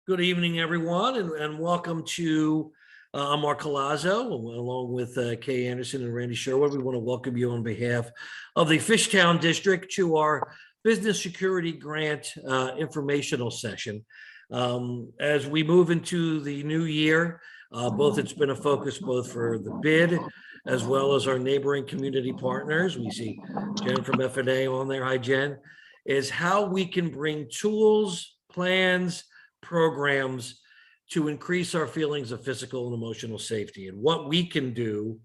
Good evening, everyone, and welcome to I'm Mark Colazzo, along with Kay Anderson and Randy Sherwood. We want to welcome you on behalf of the Fishtown District to our Business Security Grant informational session. As we move into the new year, it's been a focus both for the bid as well as our neighboring community partners. We see Jen from FNA on there. Hi, Jen. Is how we can bring tools, plans, programs to increase our feelings of physical and emotional safety, and what we can do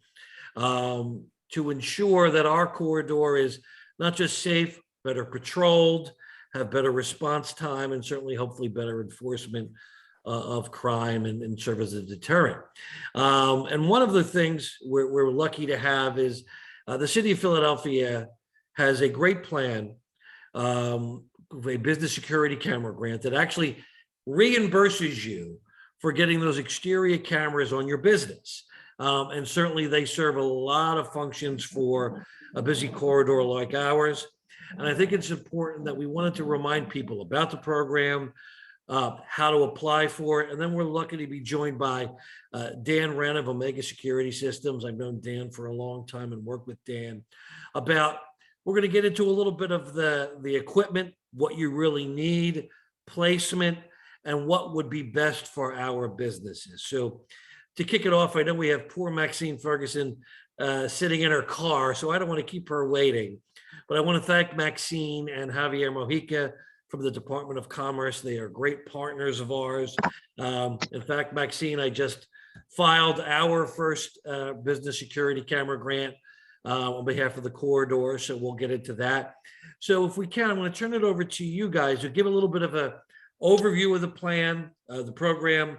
to ensure that our corridor is not just safe, better patrolled, have better response time, and certainly hopefully better enforcement of crime and serve as a deterrent. And one of the things we're lucky to have is the city of Philadelphia has a great plan, a business security camera grant that actually reimburses you for getting those exterior cameras on your business. And certainly they serve a lot of functions for a busy corridor like ours. And I think it's important that we wanted to remind people about the program, how to apply for it. And then we're lucky to be joined by Dan Wren of Omega Security Systems. I've known Dan for a long time and worked with Dan we're going to get into a little bit of the equipment, what you really need, placement, and what would be best for our businesses. So to kick it off, I know we have poor Maxine Ferguson sitting in her car, so I don't want to keep her waiting. But I want to thank Maxine and Javier Mojica from the Department of Commerce. They are great partners of ours. In fact, Maxine, I just filed our first business security camera grant on behalf of the corridor, so we'll get into that. So if we can, I want to turn it over to you guys to give a little bit of a overview of the plan, the program,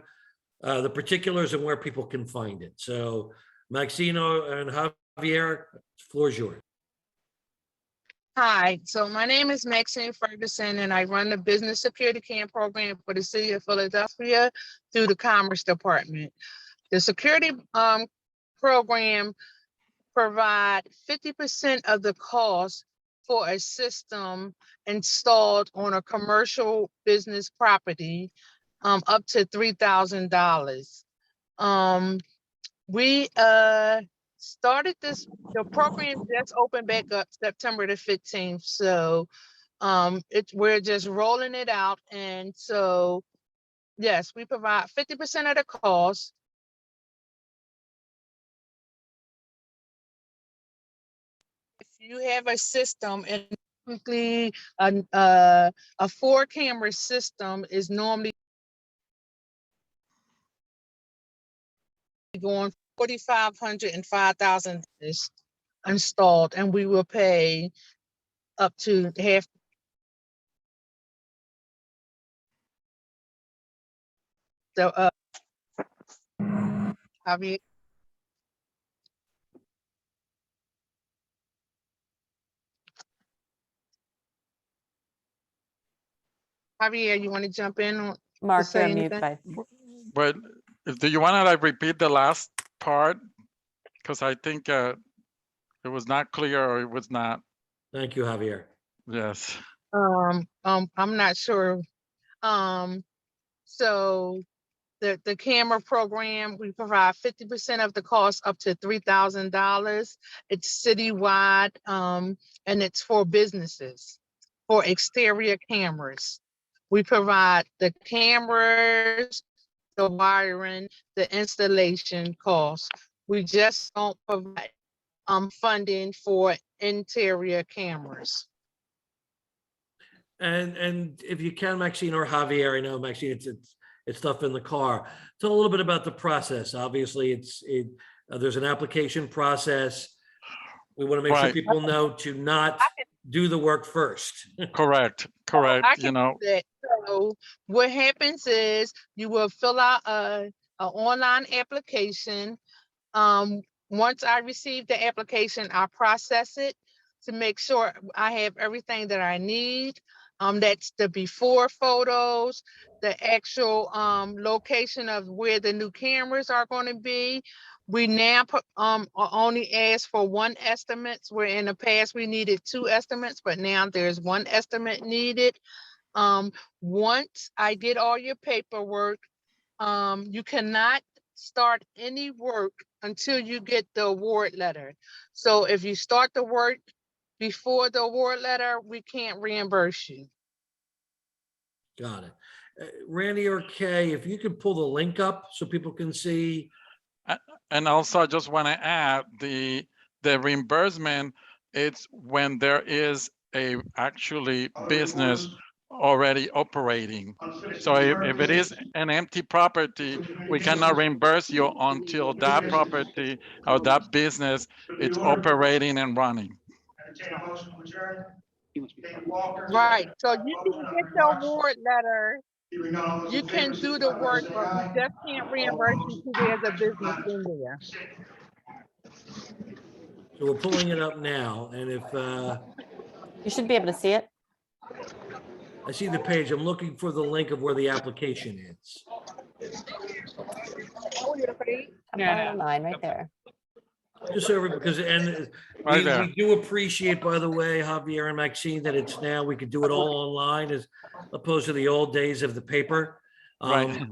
the particulars, and where people can find it. So Maxine and Javier, the floor is yours. Hi, so my name is Maxine Ferguson, and I run the Business Security Cam program for the City of Philadelphia through the Commerce Department. The security program provide 50% of the cost for a system installed on a commercial business property, up to $3,000. We started the program just opened back up September the 15th. So we're just rolling it out. And so, yes, we provide 50% of the cost. If you have a system, and typically a 4-camera system is normally going $4,500 and $5,000 installed, and we will pay up to half. So, Javier. Javier, you want to jump in on Mark, say you're mute, anything? bye. But do you want to like repeat the last part? Because I think it was not clear, or it was not. Thank you, Javier. Yes. I'm not sure. So the camera program, we provide 50% of the cost up to $3,000. It's citywide, and it's for businesses, for exterior cameras. We provide the cameras, the wiring, the installation costs. We just don't provide funding for interior cameras. And if you can, Maxine or Javier, I know Maxine, it's stuff in the car. Tell a little bit about the process. Obviously, there's an application process. We want to make sure people know to not do the work first. Correct. You know. So what happens is you will fill out an online application. Once I receive the application, I process it to make sure I have everything that I need. That's the before photos, the actual location of where the new cameras are going to be. We now only ask for one estimate, where in the past we needed 2 estimates, but now there's 1 estimate needed. Once I get all your paperwork, you cannot start any work until you get the award letter. So if you start the work before the award letter, we can't reimburse you. Got it. Randy or Kay, if you could pull the link up so people can see. And also, I just want to add the reimbursement. It's when there is a actually business already operating. So if it is an empty property, we cannot reimburse you until that property or that business it's operating and running. Right. So you can get the award letter. You can do the work, but we just can't reimburse you until there's a business in there. So we're pulling it up now, and if You should be able to see it. I see the page, I'm looking for the link of where the application is. Bottom line right there. Just so because, and Right there. we do appreciate, by the way, Javier and Maxine, that it's now, we could do it all online as opposed to the old days of the paper. Right.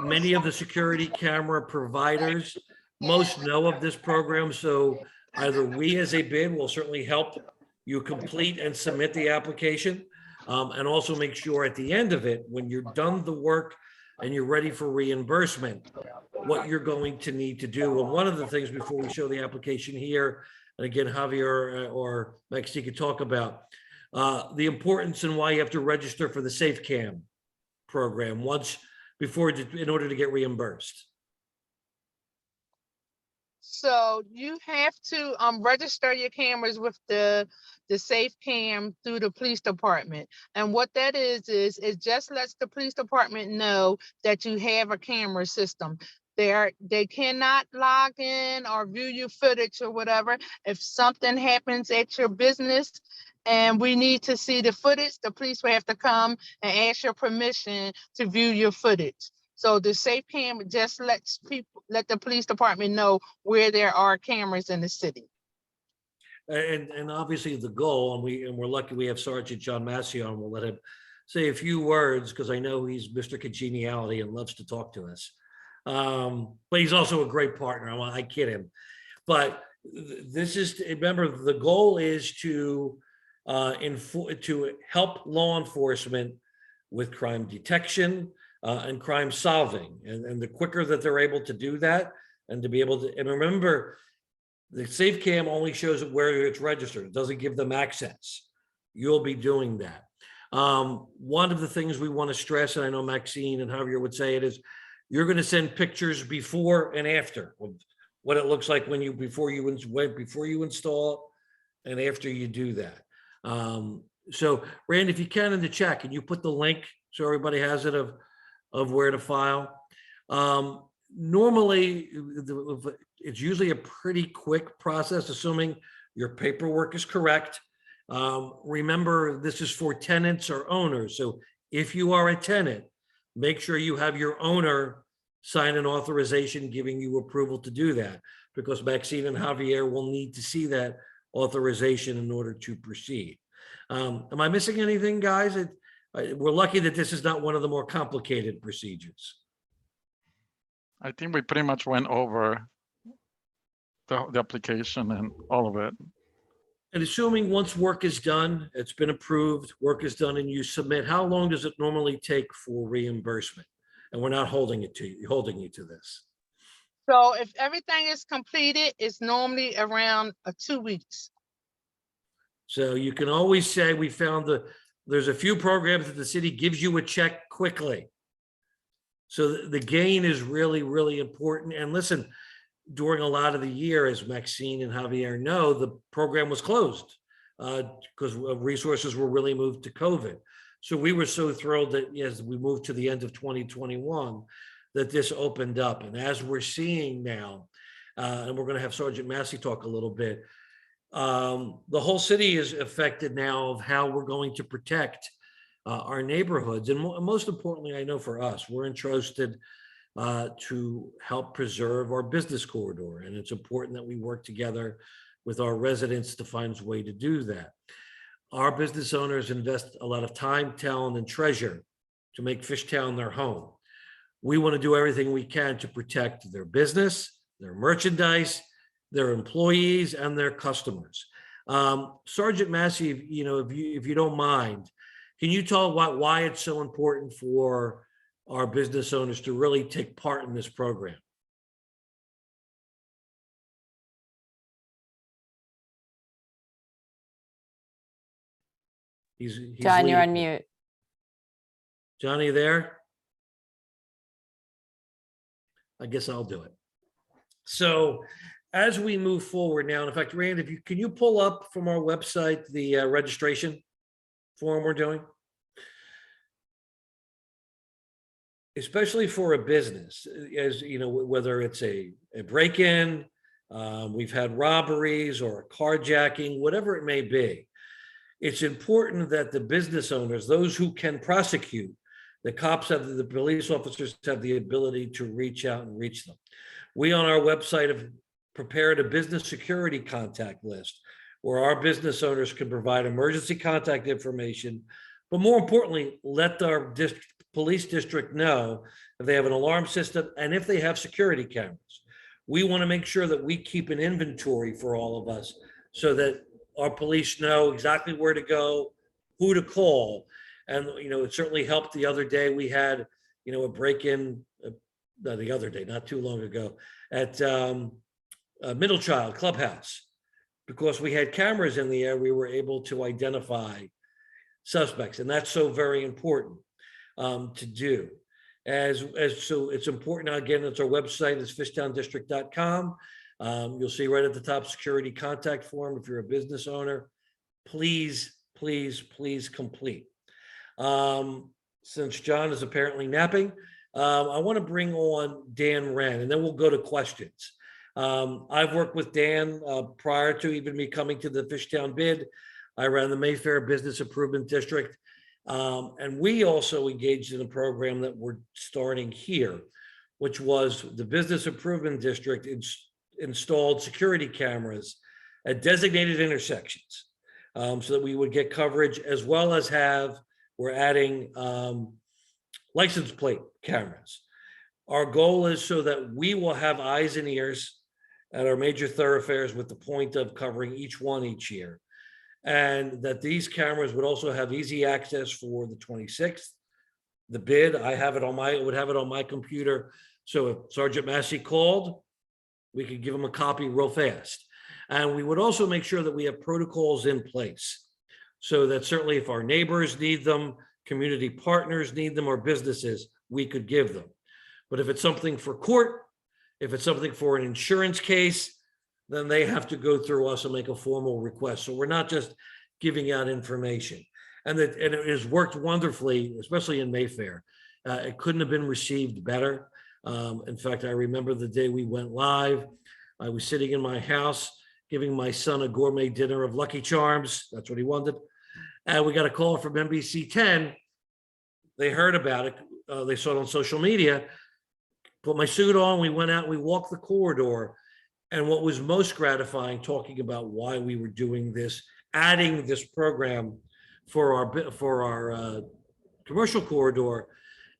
Many of the security camera providers, most know of this program, so either we as a bid will certainly help you complete and submit the application, and also make sure at the end of it, when you're done the work and you're ready for reimbursement, what you're going to need to do. And one of the things before we show the application here, and again, Javier or Maxine could talk about the importance and why you have to register for the SafeCam program in order to get reimbursed. So you have to register your cameras with the SafeCam through the police department. And what that is it just lets the police department know that you have a camera system. They cannot log in or view your footage or whatever. If something happens at your business and we need to see the footage, the police will have to come and ask your permission to view your footage. So the SafeCam just let the police department know where there are cameras in the city. And obviously the goal, and we're lucky we have Sergeant John Massey on. We'll let him say a few words because I know he's Mr. Congeniality and loves to talk to us. But he's also a great partner. I kid him. But this is, remember, the goal is to help law enforcement with crime detection and crime solving. And the quicker that they're able to do that, and to be able to, and remember, the SafeCam only shows it where it's registered. It doesn't give them access. You'll be doing that. One of the things we want to stress, and I know Maxine and Javier would say it, is you're going to send pictures before and after of what it looks like when before you install it and after you do that. So Rand, if you can in the chat, can you put the link so everybody has it of where to file? Normally, it's usually a pretty quick process, assuming your paperwork is correct. Remember, this is for tenants or owners. So if you are a tenant, make sure you have your owner sign an authorization giving you approval to do that, because Maxine and Javier will need to see that authorization in order to proceed. Am I missing anything, guys? We're lucky that this is not one of the more complicated procedures. I think we pretty much went over the application and all of it. And assuming once work is done, it's been approved, work is done, and you submit, how long does it normally take for reimbursement? And we're not holding you to this. So if everything is completed, it's normally around 2 weeks. So you can always say, we found there's a few programs that the city gives you a check quickly. So the gain is really, really important. And listen, during a lot of the year, as Maxine and Javier know, the program was closed because resources were really moved to COVID. So we were so thrilled that as we moved to the end of 2021, that this opened up. And as we're seeing now, and we're going to have Sergeant Massey talk a little bit, the whole city is affected now of how we're going to protect our neighborhoods. And most importantly, I know for us, we're entrusted to help preserve our business corridor. And it's important that we work together with our residents to find a way to do that. our business owners invest a lot of time, talent, and treasure to make Fishtown their home. We want to do everything we can to protect their business, their merchandise, their employees, and their customers. Sergeant Massey, if you don't mind, can you tell why it's so important for our business owners to really take part in this program? He's John, you're on leaving. mute. Johnny, there? I guess I'll do it. So as we move forward now, in fact, Rand, can you pull up from our website the registration form we're doing? Especially for a business, as you know, whether it's a break-in, we've had robberies or a carjacking, whatever it may be. It's important that the business owners, those who can prosecute, the cops the police officers have the ability to reach out and reach them. We on our website have prepared a business security contact list where our business owners can provide emergency contact information, but more importantly, let our police district know if they have an alarm system and if they have security cameras. We want to make sure that we keep an inventory for all of us so that our police know exactly where to go, who to call. And, it certainly helped the other day. We had, a break-in, the other day, not too long ago, at Middle Child Clubhouse. Because we had cameras in the air, we were able to identify suspects. And that's so very important to do. So it's important, again, it's our website, it's fishtowndistrict.com. You'll see right at the top, security contact form. If you're a business owner, please, please, please complete. Since John is apparently napping, I want to bring on Dan Wren, and then we'll go to questions. I've worked with Dan prior to even me coming to the Fishtown bid. I ran the Mayfair Business Improvement District. And we also engaged in a program that we're starting here, which was the Business Improvement District installed security cameras at designated intersections so that we would get coverage, as well as we're adding license plate cameras. Our goal is so that we will have eyes and ears at our major thoroughfares with the point of covering each one each year. And that these cameras would also have easy access for the 26th, the bid. I would have it on my computer. So if Sergeant Massey called, we could give him a copy real fast. And we would also make sure that we have protocols in place so that certainly if our neighbors need them, community partners need them, or businesses, we could give them. But if it's something for court, if it's something for an insurance case, then they have to go through us and make a formal request. So we're not just giving out information. And it has worked wonderfully, especially in Mayfair. It couldn't have been received better. In fact, I remember the day we went live, I was sitting in my house giving my son a gourmet dinner of Lucky Charms. That's what he wanted. And we got a call from NBC 10. They heard about it. They saw it on social media. Put my suit on. We went out. We walked the corridor. And what was most gratifying, talking about why we were doing this, adding this program for our commercial corridor,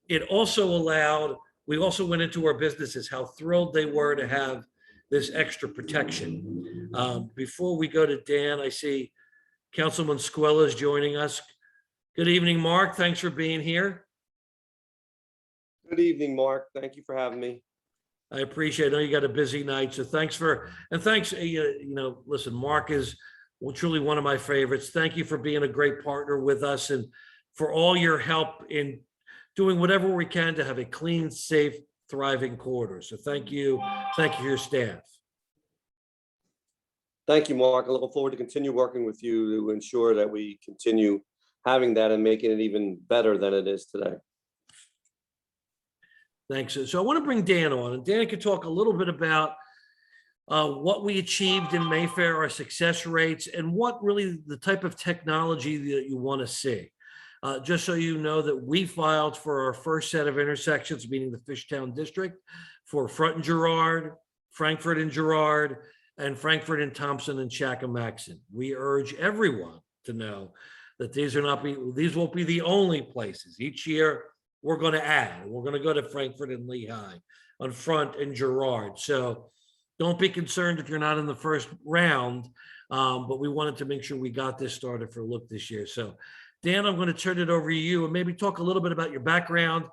it also allowed. We also went into our businesses, how thrilled they were to have this extra protection. Before we go to Dan, I see Councilman Squilla is joining us. Good evening, Mark. Thanks for being here. Good evening, Mark. Thank you for having me. I appreciate it. I know you got a busy night, so thanks, listen, Mark is truly one of my favorites. Thank you for being a great partner with us and for all your help in doing whatever we can to have a clean, safe, thriving corridor. So thank you. Thank you for your staff. Thank you, Mark. I look forward to continue working with you to ensure that we continue having that and making it even better than it is today. Thanks. So I want to bring Dan on, and Dan can talk a little bit about what we achieved in Mayfair, our success rates, and what really the type of technology that you want to see. Just so you know that we filed for our first set of intersections, meaning the Fishtown district, for Front and Girard, Frankfurt and Girard, and Frankfurt and Thompson and Chacamaxon. We urge everyone to know that these won't be the only places. Each year, we're going to add. We're going to go to Frankfurt and Lehigh, on Front and Girard. So don't be concerned if you're not in the first round, but we wanted to make sure we got this started for Look this year. So Dan, I'm going to turn it over to you and maybe talk a little bit about your background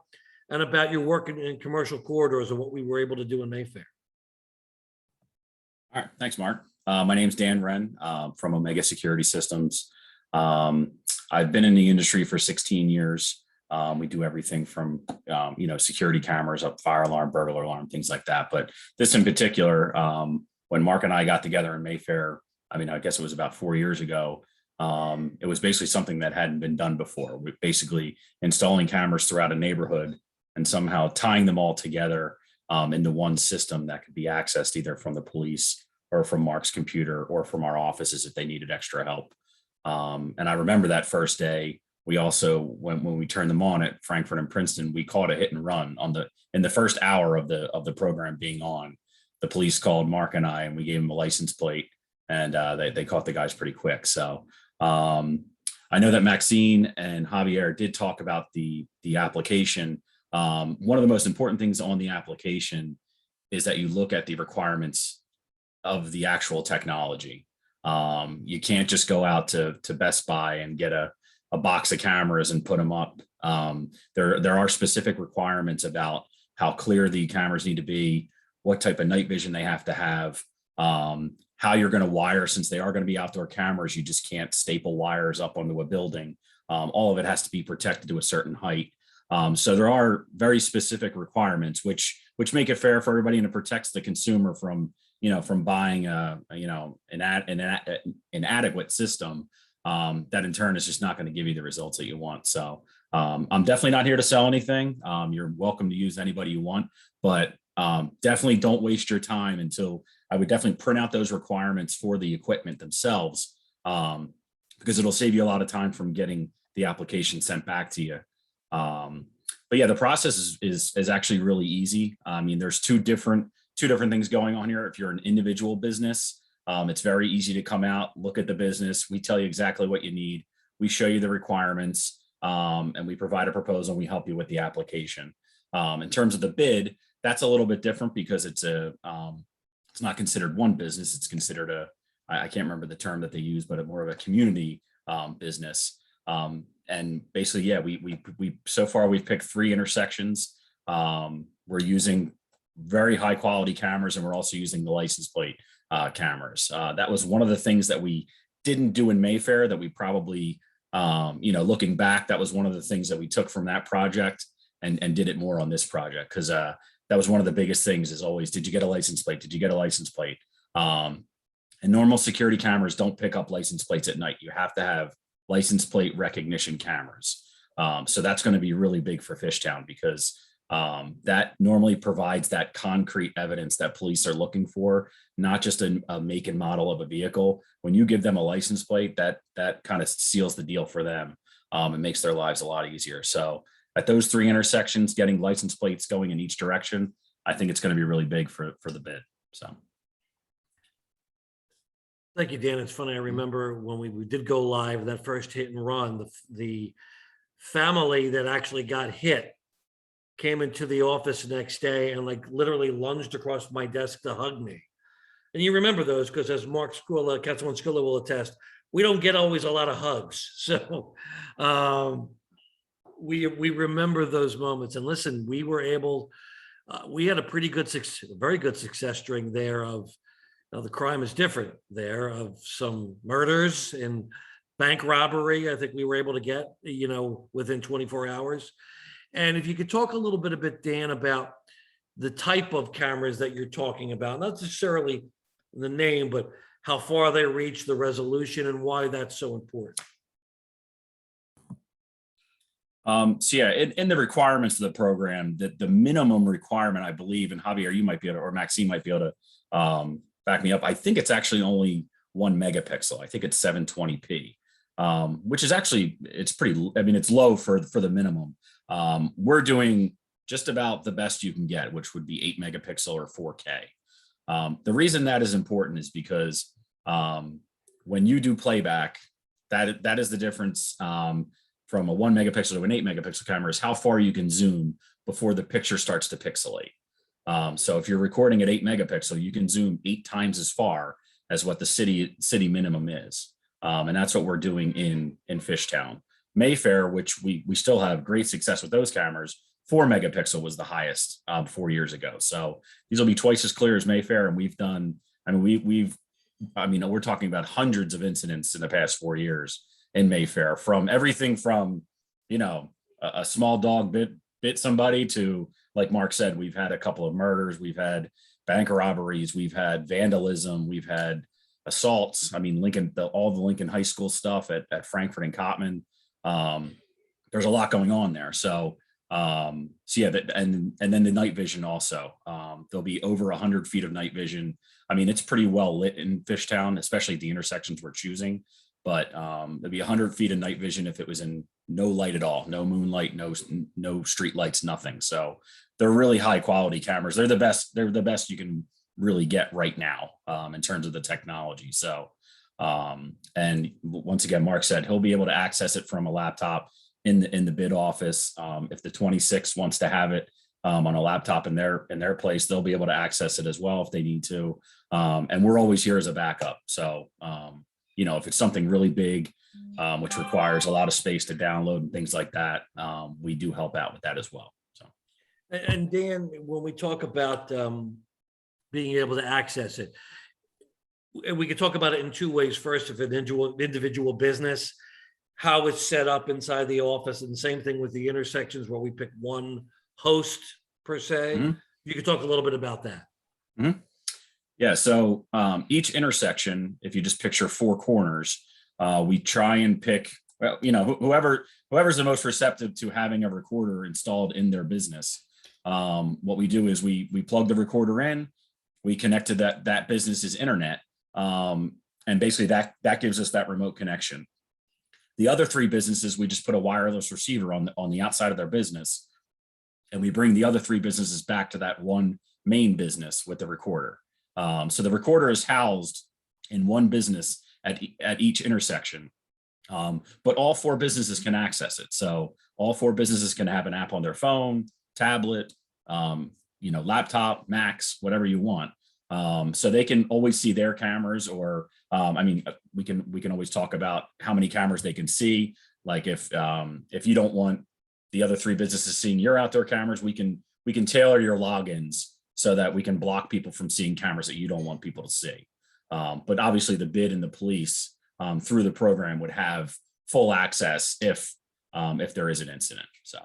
and about your work in commercial corridors and what we were able to do in Mayfair. All right, thanks, Mark. My name's Dan Wren from Omega Security Systems. I've been in the industry for 16 years. We do everything from, security cameras up, fire alarm, burglar alarm, things like that. But this in particular, when Mark and I got together in Mayfair, I guess it was about 4 years ago. It was basically something that hadn't been done before. We're basically installing cameras throughout a neighborhood and somehow tying them all together into one system that could be accessed either from the police or from Mark's computer or from our offices if they needed extra help. And I remember that first day. We also, when we turned them on at Frankfurt and Princeton, we called a hit and run in the first hour of the program being on. The police called Mark and I, and we gave them a license plate, and they caught the guys pretty quick. So I know that Maxine and Javier did talk about the application. One of the most important things on the application is that you look at the requirements of the actual technology. You can't just go out to Best Buy and get a box of cameras and put them up. There are specific requirements about how clear the cameras need to be, what type of night vision they have to have, how you're going to wire, since they are going to be outdoor cameras. You just can't staple wires up onto a building. All of it has to be protected to a certain height. So there are very specific requirements, which make it fair for everybody, and it protects the consumer from buying an inadequate system that in turn is just not going to give you the results that you want. So I'm definitely not here to sell anything. You're welcome to use anybody you want, but definitely don't waste your time until I would definitely print out those requirements for the equipment themselves, because it'll save you a lot of time from getting the application sent back to you. But yeah, the process is actually really easy. There's two different things going on here. If you're an individual business, it's very easy to come out, look at the business. We tell you exactly what you need. We show you the requirements, and we provide a proposal. And we help you with the application. In terms of the bid, that's a little bit different because it's not considered one business. It's considered I can't remember the term that they use, but more of a community business. And basically, yeah, we so far we've picked 3 intersections. We're using very high quality cameras, and we're also using the license plate cameras. That was one of the things that we didn't do in Mayfair that we probably, looking back, that was one of the things that we took from that project and did it more on this project. Cause that was one of the biggest things is always, did you get a license plate? Did you get a license plate? And normal security cameras don't pick up license plates at night. You have to have license plate recognition cameras. So that's going to be really big for Fishtown because that normally provides that concrete evidence that police are looking for, not just a make and model of a vehicle. When you give them a license plate, that kind of seals the deal for them. It makes their lives a lot easier. So at those 3 intersections, getting license plates going in each direction, I think it's going to be really big for the bid. So. Thank you, Dan. It's funny. I remember when we did go live, that first hit and run, the family that actually got hit came into the office the next day and literally lunged across my desk to hug me. And you remember those because as Mark Skula, Councilman Skula will attest, we don't get always a lot of hugs. So we remember those moments. And listen, we were able, we had a very good success string there of, now the crime is different there, of some murders and bank robbery. I think we were able to get, within 24 hours. And if you could talk a little bit, Dan, about the type of cameras that you're talking about, not necessarily the name, but how far they reach, the resolution, and why that's so important. So yeah, in the requirements of the program, the minimum requirement, I believe, and Javier, you might be able to, or Maxine might be able to back me up. I think it's actually only 1 megapixel. I think it's 720p, which is actually, it's pretty, it's low for the minimum. We're doing just about the best you can get, which would be 8 megapixel or 4K. The reason that is important is because when you do playback, that is the difference from a 1 megapixel to an 8 megapixel camera, is how far you can zoom before the picture starts to pixelate. So if you're recording at 8 megapixel, you can zoom 8 times as far as what the city minimum is. And that's what we're doing in Fishtown. Mayfair, which we still have great success with those cameras, 4 megapixel was the highest 4 years ago. So these will be twice as clear as Mayfair. And we've done, I mean, we're talking about hundreds of incidents in the past 4 years in Mayfair, from everything from, a small dog bit somebody to, like Mark said, we've had a couple of murders, we've had bank robberies, we've had vandalism, we've had assaults. I mean, all the Lincoln High School stuff at Frankfurt and Cottman. There's a lot going on there. So yeah, and then the night vision also. There'll be over 100 feet of night vision. I mean, it's pretty well lit in Fishtown, especially at the intersections we're choosing. But there'd be 100 feet of night vision if it was in no light at all, no moonlight, no street lights, nothing. So they're really high quality cameras. They're the best. They're the best you can really get right now in terms of the technology. So, and once again, Mark said he'll be able to access it from a laptop in the bid office. If the 26 wants to have it on a laptop in their place, they'll be able to access it as well if they need to. And we're always here as a backup. So, if it's something really big, which requires a lot of space to download and things like that, we do help out with that as well. So, And Dan, when we talk about being able to access it, we could talk about it in two ways. First, if an individual business, how it's set up inside the office, and the same thing with the intersections where we pick one host per se. Mm-hmm. You could talk a little bit about that. Mm-hmm. Yeah. So each intersection, if you just picture 4 corners, we try and pick, well, whoever's the most receptive to having a recorder installed in their business. What we do is we plug the recorder in, we connect to that business's internet, and basically that gives us that remote connection. The other 3 businesses, we just put a wireless receiver on the outside of their business, and we bring the other 3 businesses back to that one main business with the recorder. So the recorder is housed in one business at each intersection, but all 4 businesses can access it. So all 4 businesses can have an app on their phone, tablet, laptop, Macs, whatever you want. So they can always see their cameras, or we can always talk about how many cameras they can see. Like if you don't want the other 3 businesses seeing your outdoor cameras, we can tailor your logins so that we can block people from seeing cameras that you don't want people to see. But obviously the bid and the police through the program would have full access if there is an incident. So.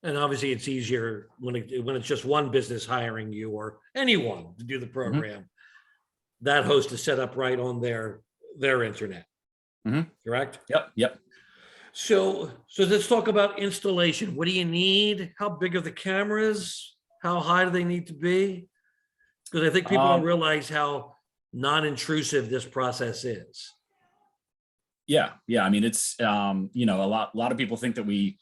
And obviously it's easier when it's just one business hiring you or anyone to do the program. Mm-hmm. That host is set up right on their internet. Mm-hmm. Correct? Yep. So let's talk about installation. What do you need? How big are the cameras? How high do they need to be? Because I think people don't realize how non-intrusive this process is. Yeah. I mean, it's a lot of people think that we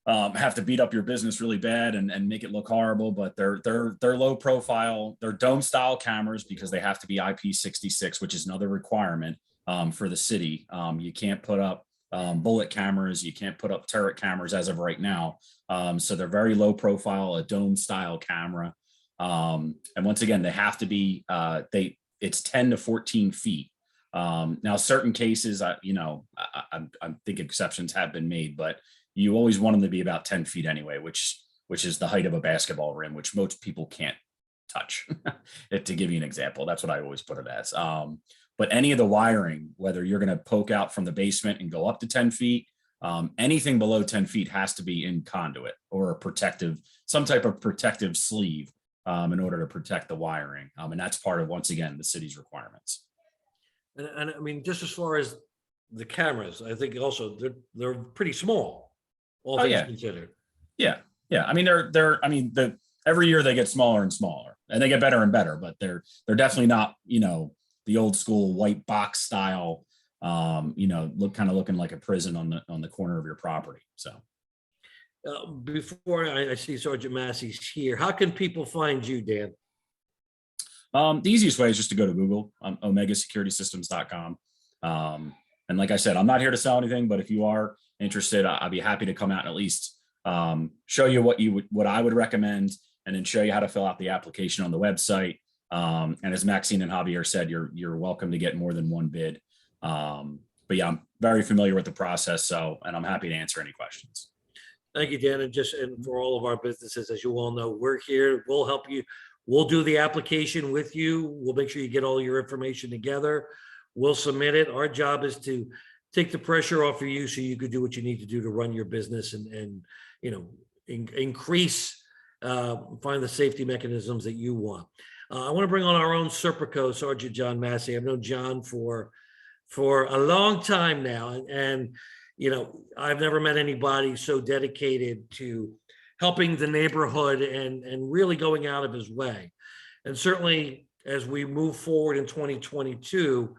have to beat up your business really bad and make it look horrible, but they're low profile. They're dome style cameras because they have to be IP66, which is another requirement for the city. You can't put up bullet cameras. You can't put up turret cameras as of right now. So they're very low profile, a dome style camera. And once again, they have to be, it's 10 to 14 feet. Now, certain cases, I think exceptions have been made, but you always want them to be about 10 feet anyway, which is the height of a basketball rim, which most people can't touch. To give you an example, that's what I always put it as. But any of the wiring, whether you're going to poke out from the basement and go up to 10 feet, anything below 10 feet has to be in conduit or some type of protective sleeve in order to protect the wiring. And that's part of, once again, the city's requirements. And I mean, just as far as the cameras, I think also they're pretty small. All things considered. Yeah. I mean, every year they get smaller and smaller, and they get better and better, but they're definitely not, the old school white box style, looking like a prison on the corner of your property. So before I see Sergeant Massey's here, how can people find you, Dan? The easiest way is just to go to Google, omegasecuritysystems.com. And like I said, I'm not here to sell anything, but if you are interested, I'd be happy to come out and at least show you what I would recommend, and then show you how to fill out the application on the website. And as Maxine and Javier said, you're welcome to get more than one bid. But yeah, I'm very familiar with the process, and I'm happy to answer any questions. Thank you, Dan. And for all of our businesses, as you all know, we're here. We'll help you. We'll do the application with you. We'll make sure you get all your information together. We'll submit it. Our job is to take the pressure off of you so you could do what you need to do to run your business and increase, find the safety mechanisms that you want. I want to bring on our own Serpico, Sergeant John Massey. I've known John for a long time now. And I've never met anybody so dedicated to helping the neighborhood and really going out of his way. And certainly as we move forward in 2022,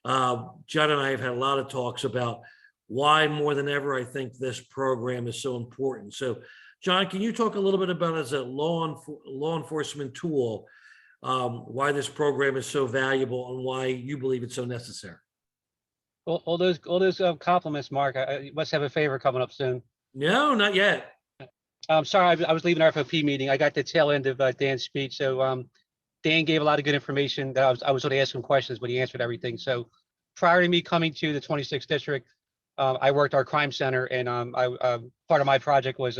John and I have had a lot of talks about why more than ever, I think this program is so important. So John, can you talk a little bit about, as a law enforcement tool, why this program is so valuable and why you believe it's so necessary? Well, all those compliments, Mark. You must have a favor coming up soon. No, not yet. I'm sorry, I was leaving our FOP meeting. I got the tail end of Dan's speech. So Dan gave a lot of good information that I was going to ask him questions, but he answered everything. So prior to me coming to the 26th district, I worked our crime center, and part of my project was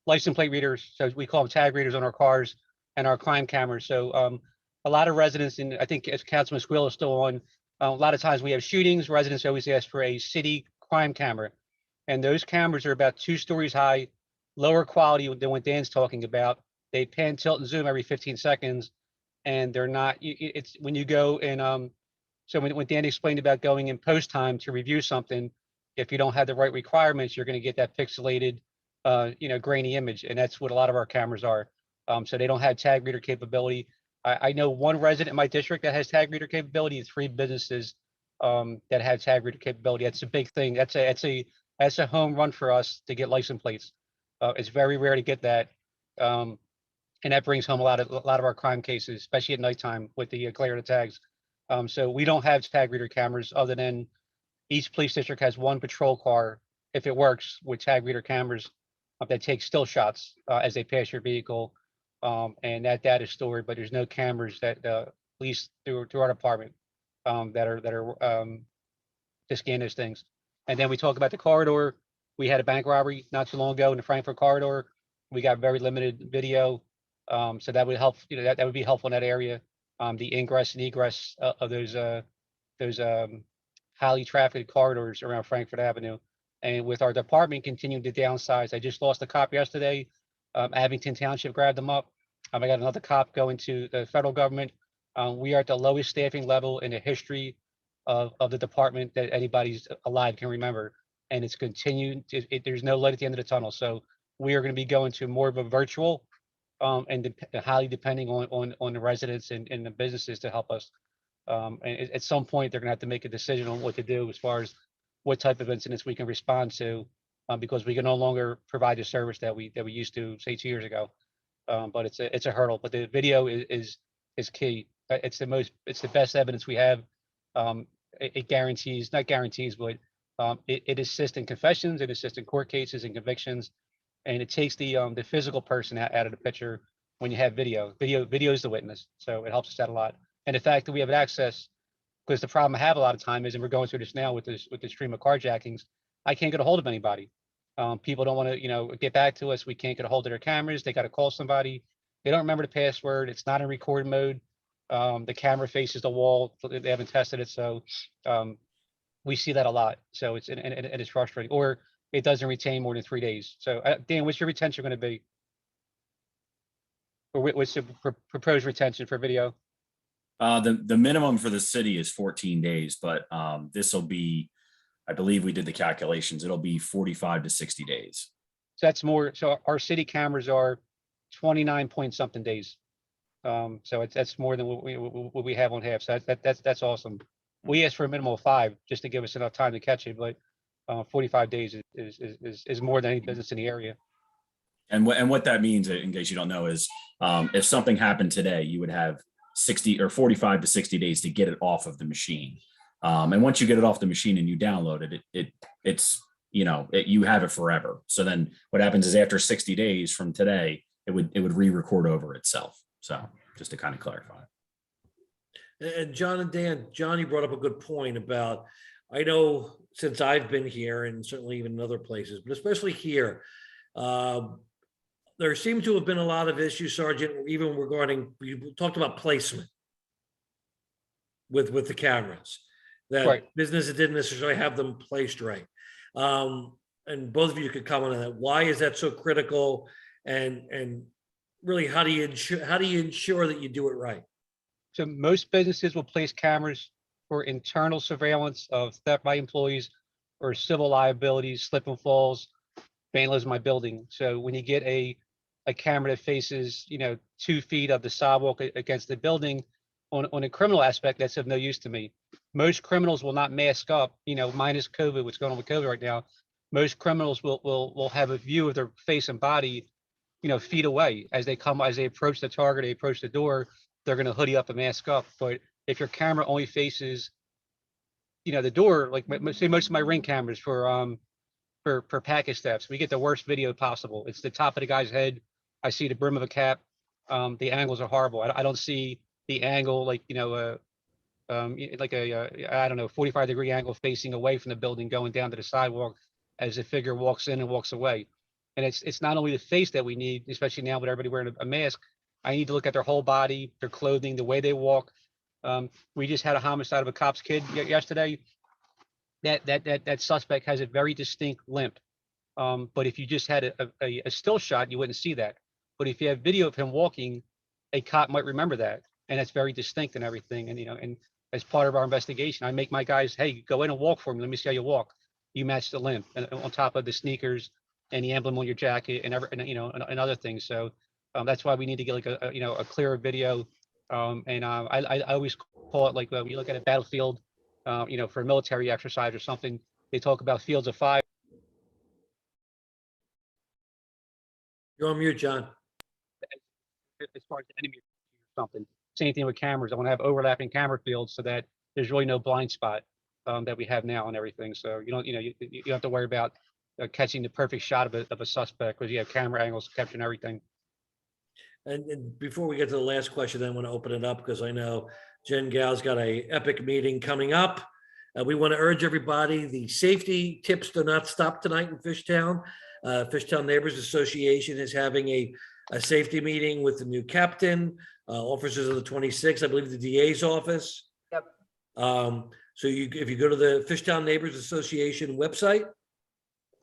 license plate readers. So we call them tag readers on our cars and our crime cameras. So a lot of residents, and I think as Councilman Squill is still on, a lot of times we have shootings, residents always ask for a city crime camera. And those cameras are about 2 stories high, lower quality than what Dan's talking about. They pan, tilt, and zoom every 15 seconds. And they're not, it's when you go and, so when Dan explained about going in post time to review something, if you don't have the right requirements, you're going to get that pixelated, grainy image. And that's what a lot of our cameras are. So they don't have tag reader capability. I know one resident in my district that has tag reader capability, and 3 businesses that have tag reader capability. That's a big thing. That's a home run for us to get license plates. It's very rare to get that, and that brings home a lot of our crime cases, especially at nighttime with the glare of the tags. So we don't have tag reader cameras, other than each police district has 1 patrol car, if it works, with tag reader cameras that take still shots as they pass your vehicle. And that data is stored, but there's no cameras that police through our department that are to scan those things. And then we talk about the corridor. We had a bank robbery not too long ago in the Frankfurt corridor. We got very limited video, so that would help. That would be helpful in that area. The ingress and egress of those highly trafficked corridors around Frankfurt Avenue. And with our department continuing to downsize, I just lost a cop yesterday. Abington Township grabbed them up. I got another cop going to the federal government. We are at the lowest staffing level in the history of the department that anybody's alive can remember. And it's continued. There's no light at the end of the tunnel. So we are going to be going to more of a virtual and highly depending on the residents and the businesses to help us. And at some point, they're going to have to make a decision on what to do as far as what type of incidents we can respond to, because we can no longer provide the service that we used to, say, 2 years ago. But it's a hurdle. But the video is key. It's the best evidence we have. It guarantees, not guarantees, but it assists in confessions, it assists in court cases and convictions, and it takes the physical person out of the picture when you have video. Video is the witness, so it helps us out a lot. And the fact that we have access, because the problem I have a lot of time is, and we're going through this now with the stream of carjackings, I can't get a hold of anybody. People don't want to, get back to us. We can't get a hold of their cameras. They got to call somebody. They don't remember the password. It's not in record mode. The camera faces the wall. They haven't tested it, so we see that a lot. So it's frustrating. Or it doesn't retain more than 3 days. So Dan, what's your retention going to be? Or what's the proposed retention for video? The minimum for the city is 14 days, but this will be, I believe we did the calculations, it'll be 45 to 60 days. So that's more. So our city cameras are 29 point something days. So that's more than what we have on half. So that's awesome. We asked for a minimum of 5 just to give us enough time to catch it, but 45 days is more than any business in the area. And what that means, in case you don't know, is if something happened today, you would have 60 or 45 to 60 days to get it off of the machine. And once you get it off the machine and you download it, it's, you know, you have it forever. So then what happens is after 60 days from today, it would re-record over itself. So just to kind of clarify. And John and Dan, John, you brought up a good point about, I know since I've been here and certainly even in other places, but especially here, there seem to have been a lot of issues, Sergeant, even regarding, you talked about placement with the cameras, that Right. businesses didn't necessarily have them placed right. And both of you could comment on that. Why is that so critical? And really, how do you ensure that you do it right? So most businesses will place cameras for internal surveillance of theft by employees or civil liabilities, slip and falls, vandalism my building. So when you get a camera that faces, you know, 2 feet of the sidewalk against the building, on a criminal aspect, that's of no use to me. Most criminals will not mask up, you know, minus COVID, what's going on with COVID right now. Most criminals will have a view of their face and body, you know, feet away as they approach the target, they approach the door, they're going to hoodie up and mask up. But if your camera only faces, you know, the door, like say most of my Ring cameras for package thefts, we get the worst video possible. It's the top of the guy's head. I see the brim of a cap. The angles are horrible. I don't see the angle, like, you know, like I don't know, 45-degree angle facing away from the building going down to the sidewalk as the figure walks in and walks away. And it's not only the face that we need, especially now with everybody wearing a mask. I need to look at their whole body, their clothing, the way they walk. We just had a homicide of a cop's kid yesterday. That suspect has a very distinct limp. But if you just had a still shot, you wouldn't see that. But if you have video of him walking, a cop might remember that. And that's very distinct and everything. And, you know, and as part of our investigation, I make my guys, hey, go in and walk for me. Let me see how you walk. You match the limp, and on top of the sneakers and the emblem on your jacket and you know, and other things. So that's why we need to get like a clearer video. I always call it like when you look at a battlefield, you know, for a military exercise or something, they talk about fields of fire. You're on mute, John. As far as the enemy or something. Same thing with cameras. I want to have overlapping camera fields so that there's really no blind spot that we have now and everything. So you don't have to worry about catching the perfect shot of a suspect because you have camera angles capturing everything. And before we get to the last question, I want to open it up because I know Jen Gal's got a epic meeting coming up. We want to urge everybody, the safety tips do not stop tonight in Fishtown. Fishtown Neighbors Association is having a safety meeting with the new captain, officers of the 26th, I believe the DA's office. Yep. So if you go to the Fishtown Neighbors Association website,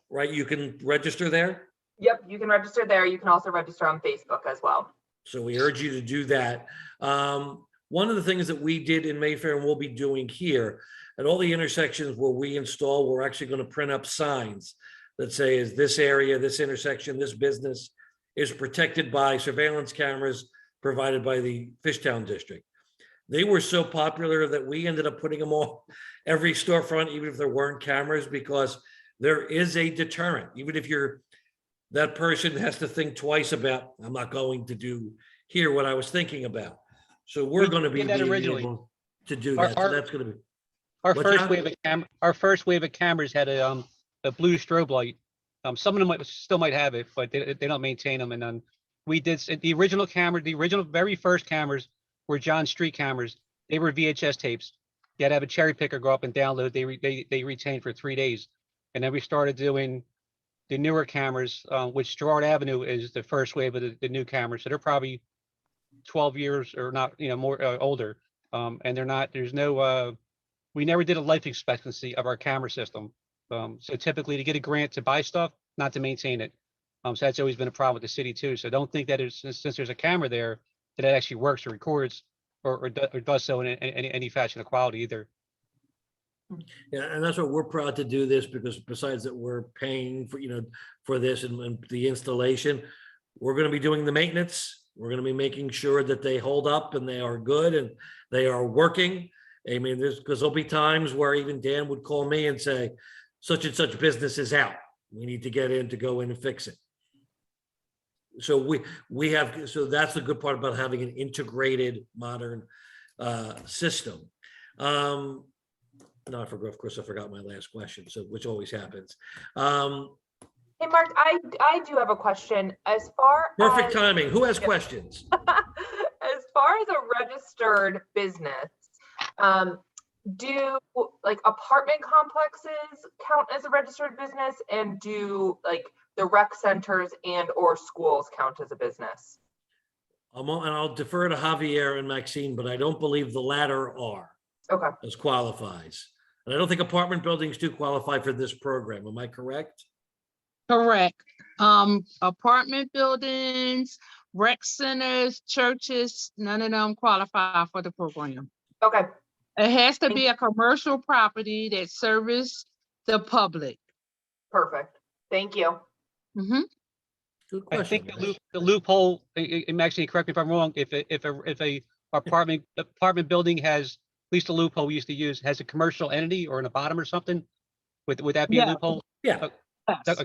right, you can register there. Yep, you can register there. You can also register on Facebook as well. So we urge you to do that. One of the things that we did in Mayfair and we'll be doing here at all the intersections where we install, we're actually going to print up signs that say, is this area, this intersection, this business is protected by surveillance cameras provided by the Fishtown district. They were so popular that we ended up putting them all every storefront, even if there weren't cameras, because there is a deterrent. Even if that person has to think twice about, I'm not going to do here what I was thinking about. So we're going to be able to do that. So that's going to be our first wave of cameras had a blue strobe light. Some of them still might have it, but they don't maintain them. And then we did the original camera, the original very first cameras were John Street cameras. They were VHS tapes. You had to have a cherry picker go up and download. They retained for 3 days. And then we started doing the newer cameras, which Girard Avenue is the first wave of the new cameras. So they're probably 12 years or not, you know, more older. And we never did a life expectancy of our camera system. So typically to get a grant to buy stuff, not to maintain it. So that's always been a problem with the city too. So don't think that since there's a camera there, that it actually works or records or does so in any fashion of quality either. Yeah, and that's what we're proud to do this, because besides that we're paying for this and the installation, we're going to be doing the maintenance. We're going to be making sure that they hold up and they are good and they are working. I mean, because there'll be times where even Dan would call me and say, such and such business is out. We need to get in to go in and fix it. So so that's the good part about having an integrated modern system. No, I forgot, of course, I forgot my last question, so, which always happens. Hey, Mark, I do have a question. As far Perfect as, timing. Who has questions? as far as a registered business, do like apartment complexes count as a registered business, and do like the rec centers and or schools count as a business? And I'll defer to Javier and Maxine, but I don't believe the latter are, Okay. as qualifies. And I don't think apartment buildings do qualify for this program. Am I correct? Correct. Apartment buildings, rec centers, churches, none of them qualify for the program. Okay. It has to be a commercial property that service the public. Perfect. Thank you. Mhm. Good I question. think the loophole, and Maxine, correct me if I'm wrong, if a apartment building has, at least a loophole we used to use, has a commercial entity or in the bottom or something, would that be a Yeah. loophole? Yeah. Yes.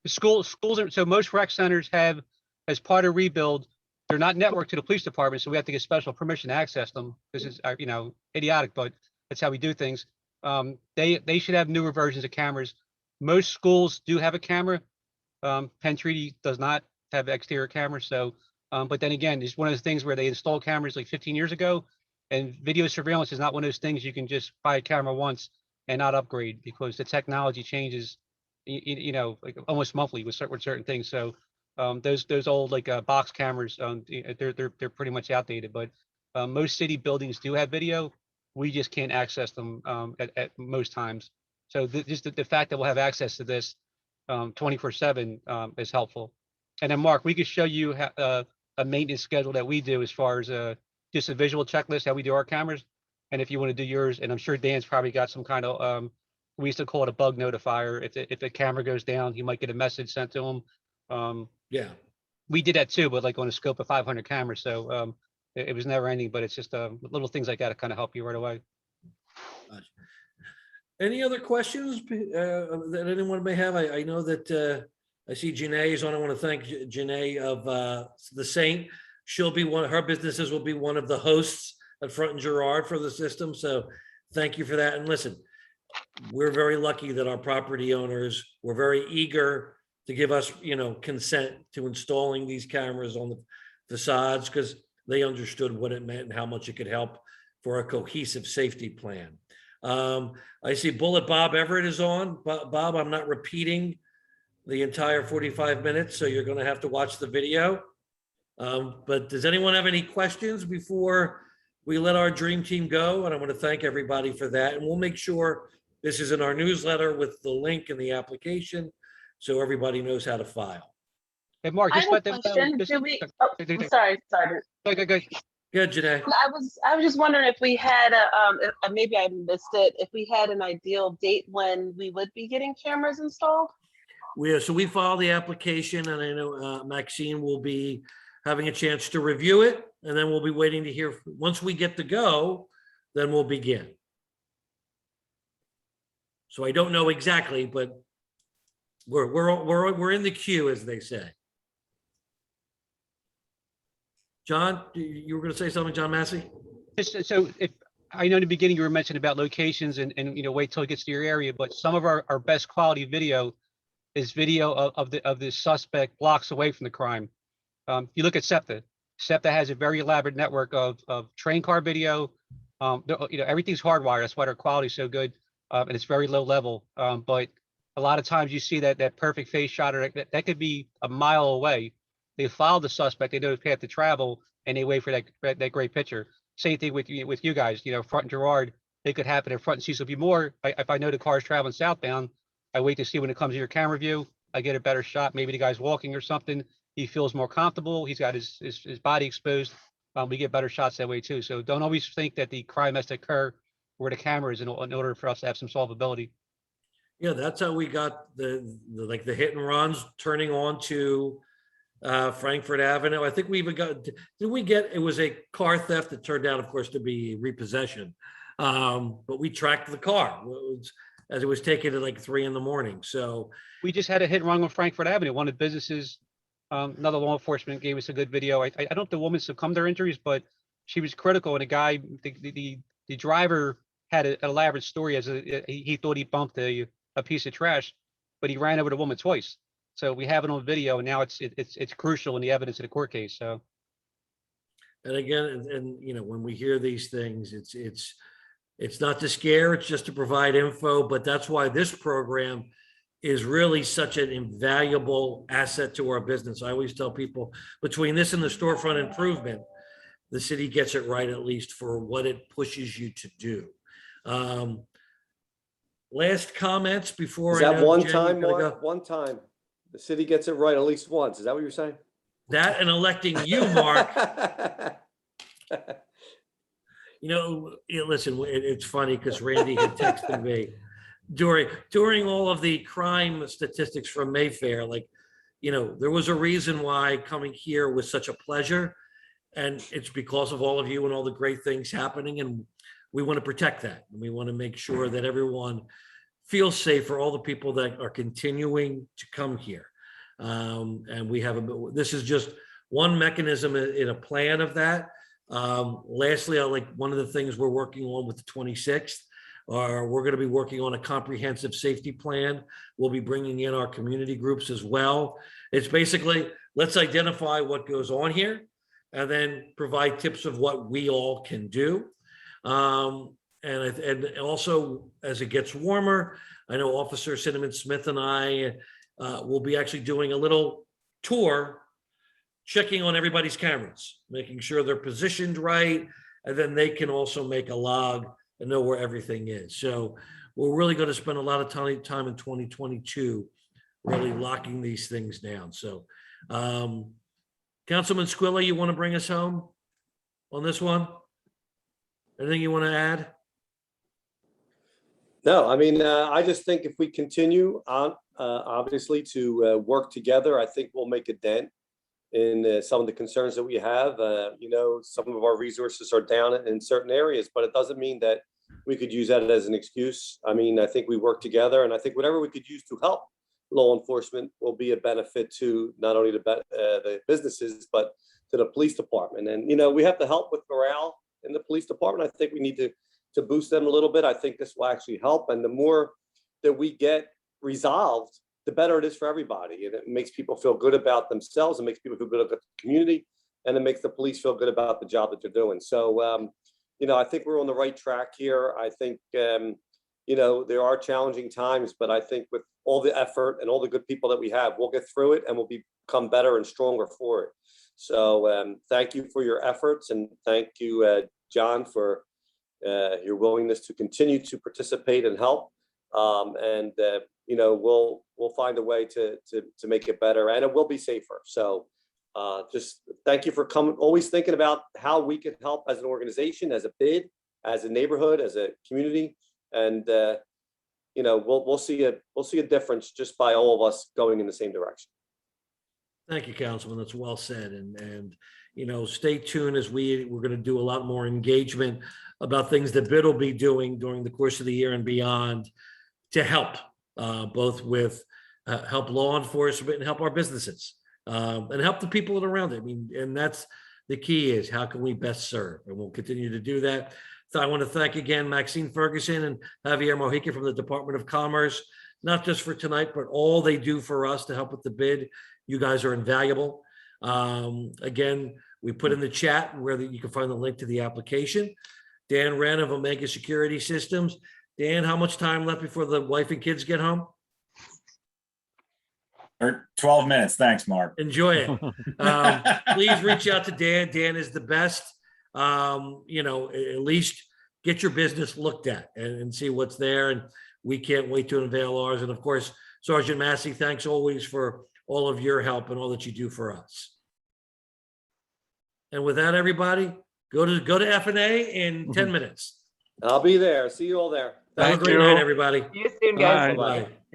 Schools are, so most rec centers have, as part of rebuild, they're not networked to the police department, so we have to get special permission to access them. This is, idiotic, but that's how we do things. They should have newer versions of cameras. Most schools do have a camera. Penn Treaty does not have exterior cameras, so, but then again, it's one of those things where they installed cameras like 15 years ago, and video surveillance is not one of those things you can just buy a camera once and not upgrade, because the technology changes, like almost monthly with certain things. So those old like box cameras, they're pretty much outdated. But most city buildings do have video. We just can't access them at most times. So just the fact that we'll have access to this 24/7 is helpful. And then Mark, we could show you a maintenance schedule that we do as far as just a visual checklist, how we do our cameras. And if you want to do yours, and I'm sure Dan's probably got some kind of we used to call it a bug notifier. If the camera goes down, you might get a message sent to him. Yeah. We did that too, but like on a scope of 500 cameras. So it was never ending, but it's just little things like that to kind of help you right away. Any other questions that anyone may have? I know that I see Janae is on. I want to thank Janae of the Saint. She'll be her businesses will be one of the hosts at Front and Girard for the system. So thank you for that. And listen, we're very lucky that our property owners were very eager to give us, consent to installing these cameras on the facades, because they understood what it meant and how much it could help for a cohesive safety plan. I see Bullet Bob Everett is on. Bob, I'm not repeating the entire 45 minutes, so you're going to have to watch the video. But does anyone have any questions before we let our dream team go? And I want to thank everybody for that. And we'll make sure this is in our newsletter with the link and the application, so everybody knows how to file. Hey, Mark, I just have let a them question. just- Do we? Oh, I'm sorry. Go. Good, Janae. I was just wondering if we had maybe I missed it. If we had an ideal date when we would be getting cameras installed. So we filed the application, and I know Maxine will be having a chance to review it, and then we'll be waiting to hear. Once we get the go, then we'll begin. So I don't know exactly, but we're in the queue, as they say. John, you were going to say something, John Massey? So if I know in the beginning you were mentioning about locations and wait till it gets to your area, but some of our best quality video is video of the suspect blocks away from the crime. You look at SEPTA. SEPTA has a very elaborate network of train car video. Everything's hardwired. That's why their quality is so good, and it's very low level. But a lot of times you see that perfect face shot, or that could be a mile away. They follow the suspect. They know his path to travel, and they wait for that great picture. Same thing with you guys. Front and Girard, it could happen in Front and Cecil B. Moore. If I know the car is traveling southbound, I wait to see when it comes to your camera view. I get a better shot. Maybe the guy's walking or something. He feels more comfortable. He's got his body exposed. We get better shots that way too. So don't always think that the crime has to occur where the camera is in order for us to have some solvability. Yeah, that's how we got the hit and runs turning on to Frankfurt Avenue. I think we even got, it was a car theft that turned out, of course, to be repossession. But we tracked the car as it was taken at like 3 a.m. So we just had a hit and run on Frankfurt Avenue. One of the businesses, another law enforcement gave us a good video. I don't know if the woman succumbed to her injuries, but she was critical. And the guy, the driver had an elaborate story as he thought he bumped a piece of trash, but he ran over the woman twice. So we have it on video, and now it's crucial in the evidence of the court case. So. And again, and you know, when we hear these things, it's not to scare, it's just to provide info, but that's why this program is really such an invaluable asset to our business. I always tell people, between this and the storefront improvement, the city gets it right, at least for what it pushes you to do. Last comments before. Is that I know, one Jen, time, you're gonna Mark? go. One time. The city gets it right at least once. Is that what you're saying? That and electing you, Mark. You know, listen, it's funny because Randy had texted me during all of the crime statistics from Mayfair, like, you know, there was a reason why coming here was such a pleasure. And it's because of all of you and all the great things happening. And we want to protect that. And we want to make sure that everyone feels safe for all the people that are continuing to come here. And we have this is just one mechanism in a plan of that. Lastly, one of the things we're working on with the 26th, we're going to be working on a comprehensive safety plan. We'll be bringing in our community groups as well. It's basically, let's identify what goes on here and then provide tips of what we all can do. And also, as it gets warmer, I know Officer Cinnamon Smith and I will be actually doing a little tour, checking on everybody's cameras, making sure they're positioned right, and then they can also make a log and know where everything is. So we're really going to spend a lot of time in 2022 really locking these things down. So Councilman Squilla, you want to bring us home on this one? Anything you want to add? No, I mean, I just think if we continue on, obviously, to work together, I think we'll make a dent in some of the concerns that we have. You know, some of our resources are down in certain areas, but it doesn't mean that we could use that as an excuse. I mean, I think we work together, and I think whatever we could use to help law enforcement will be a benefit to not only the businesses, but to the police department. And, you know, we have to help with morale in the police department. I think we need to boost them a little bit. I think this will actually help. And the more that we get resolved, the better it is for everybody. And it makes people feel good about themselves. It makes people feel good about the community, and it makes the police feel good about the job that they're doing. So, you know, I think we're on the right track here. I think, you know, there are challenging times, but I think with all the effort and all the good people that we have, we'll get through it and we'll become better and stronger for it. So thank you for your efforts, and thank you, John, for your willingness to continue to participate and help. And you know, we'll find a way to make it better, and it will be safer. So just thank you for coming, always thinking about how we can help as an organization, as a bid, as a neighborhood, as a community. And you know, we'll see a difference just by all of us going in the same direction. Thank you, Councilman. That's well said. And you know, stay tuned as we're going to do a lot more engagement about things that BID will be doing during the course of the year and beyond to help, both with help law enforcement and help our businesses, and help the people that are around it. I mean, and that's the key, is how can we best serve? And we'll continue to do that. So I want to thank again Maxine Ferguson and Javier Mojica from the Department of Commerce, not just for tonight, but all they do for us to help with the bid. You guys are invaluable. Again, we put in the chat where you can find the link to the application. Dan Wren of Omega Security Systems. Dan, how much time left before the wife and kids get home? 12 minutes. Thanks, Mark. Enjoy it. Please reach out to Dan. Dan is the best. You know, at least get your business looked at and see what's there. And we can't wait to unveil ours. And of course, Sergeant Massey, thanks always for all of your help and all that you do for us. And with that, everybody, go to F&A in 10 minutes. I'll be there. See you all there. Have a Thank great you. night, everybody. See you soon, guys. Bye. Bye.